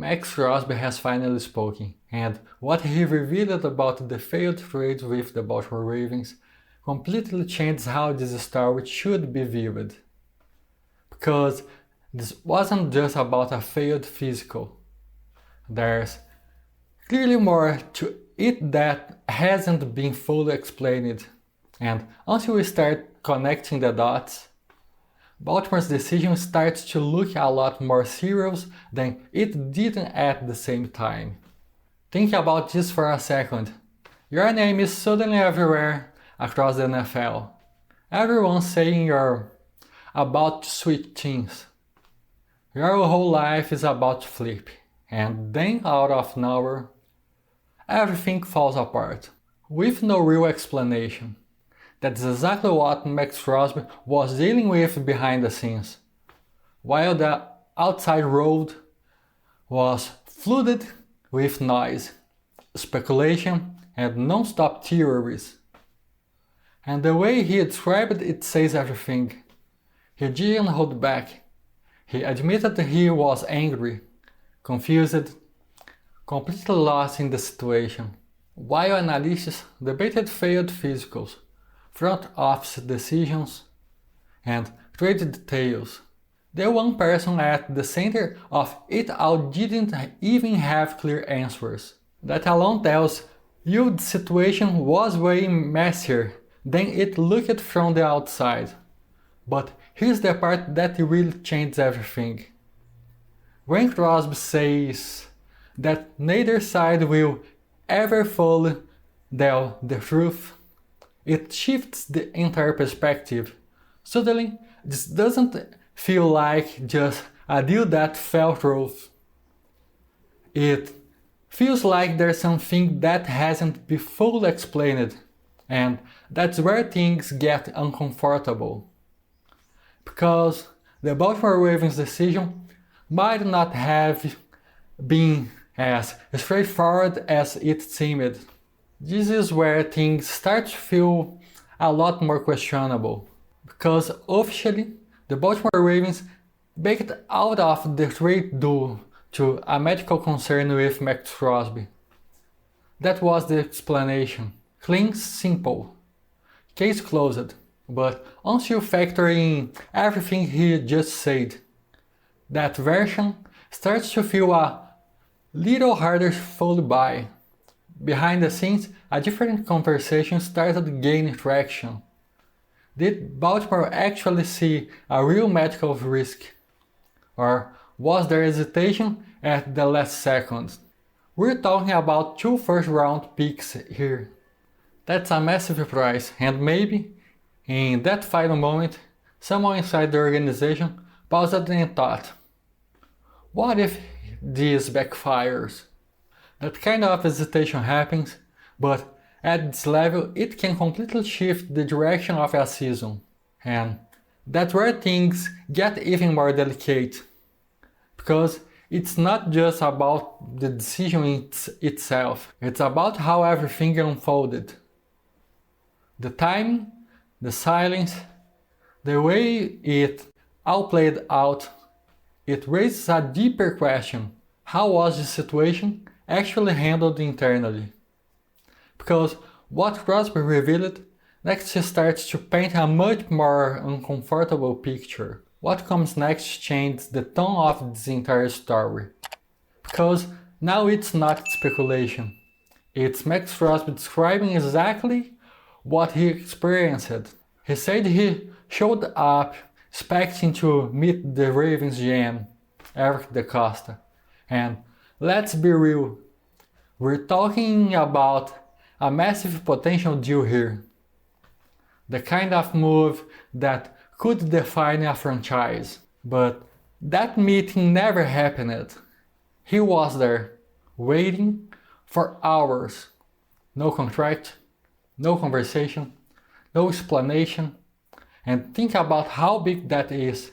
Maxx Crosby has finally spoken, and what he revealed about the failed trade with the Baltimore Ravens completely changed how this story should be viewed. Because this wasn't just about a failed physical. There's clearly more to it that hasn't been fully explained, and until we start connecting the dots, Baltimore's decision starts to look a lot more serious than it did at the same time. Think about this for a second. Your name is suddenly everywhere across the NFL. Everyone's saying you're about to switch teams. Your whole life is about to flip, and then out of nowhere, everything falls apart, with no real explanation. That's exactly what Maxx Crosby was dealing with behind the scenes, while the outside world was flooded with noise, speculation, and non-stop theories. And the way he described it says everything. He didn't hold back. He admitted he was angry, confused, completely lost in the situation, while analysts debated failed physicals, front office decisions, and trade details. The one person at the center of it all didn't even have clear answers. That alone tells you the situation was way messier than it looked from the outside. But here's the part that really changes everything. When Crosby says that neither side will ever fully tell the truth, it shifts the entire perspective. Suddenly, this doesn't feel like just a deal that fell through. It feels like there's something that hasn't been fully explained, and that's where things get uncomfortable. Because the Baltimore Ravens decision might not have been as straightforward as it seemed. This is where things start to feel a lot more questionable, because officially the Baltimore Ravens backed out of the trade due to a medical concern with Maxx Crosby. That was the explanation. Clean, simple. Case closed. But once you factor in everything he just said, that version starts to feel a little harder to follow by. Behind the scenes, a different conversation started gaining traction. Did Baltimore actually see a real medical risk? Or was there hesitation at the last second? We're talking about 2 first-round picks here. That's a massive price, and maybe, in that final moment, someone inside the organization paused and thought, what if this backfires? That kind of hesitation happens, but at this level it can completely shift the direction of a season. And that's where things get even more delicate. Because it's not just about the decision itself, it's about how everything unfolded. The timing, the silence, the way it all played out, it raises a deeper question. How was the situation actually handled internally? Because what Crosby revealed next starts to paint a much more uncomfortable picture. What comes next changes the tone of this entire story. Because now it's not speculation. It's Maxx Crosby describing exactly what he experienced. He said he showed up expecting to meet the Ravens GM, Eric DeCosta. And let's be real, we're talking about a massive potential deal here. The kind of move that could define a franchise. But that meeting never happened. He was there, waiting for hours. No contract, no conversation, no explanation. And think about how big that is.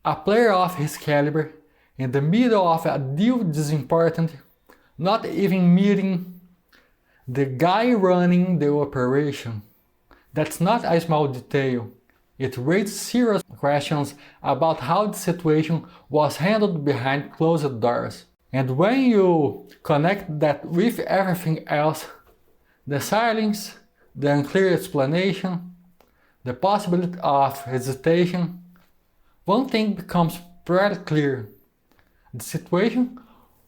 A player of his caliber, in the middle of a deal this important, not even meeting the guy running the operation. That's not a small detail. It raised serious questions about how the situation was handled behind closed doors. And when you connect that with everything else, the silence, the unclear explanation, the possibility of hesitation, one thing becomes pretty clear. The situation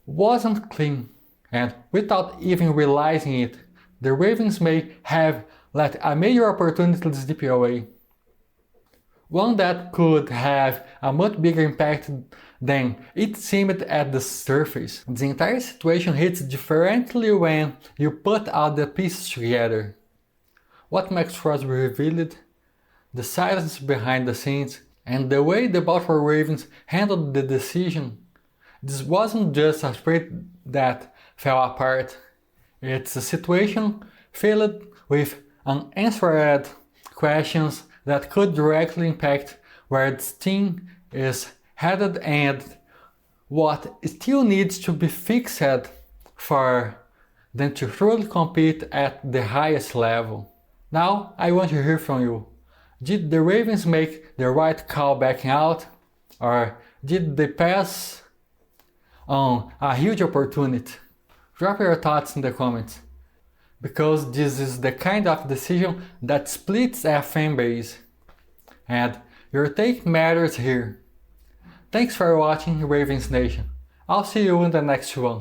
wasn't clean, and without even realizing it, the Ravens may have let a major opportunity slip away. One that could have a much bigger impact than it seemed at the surface. The entire situation hits differently when you put all the pieces together. What Maxx Crosby revealed, the silence behind the scenes, and the way the Baltimore Ravens handled the decision. This wasn't just a trade that fell apart. It's a situation filled with unanswered questions that could directly impact where this team is headed and what still needs to be fixed for them to truly compete at the highest level. Now I want to hear from you. Did the Ravens make the right call backing out? Or did they pass on a huge opportunity? Drop your thoughts in the comments, because this is the kind of decision that splits a fan base, and your take matters here. Thanks for watching Ravens Nation. I'll see you in the next one.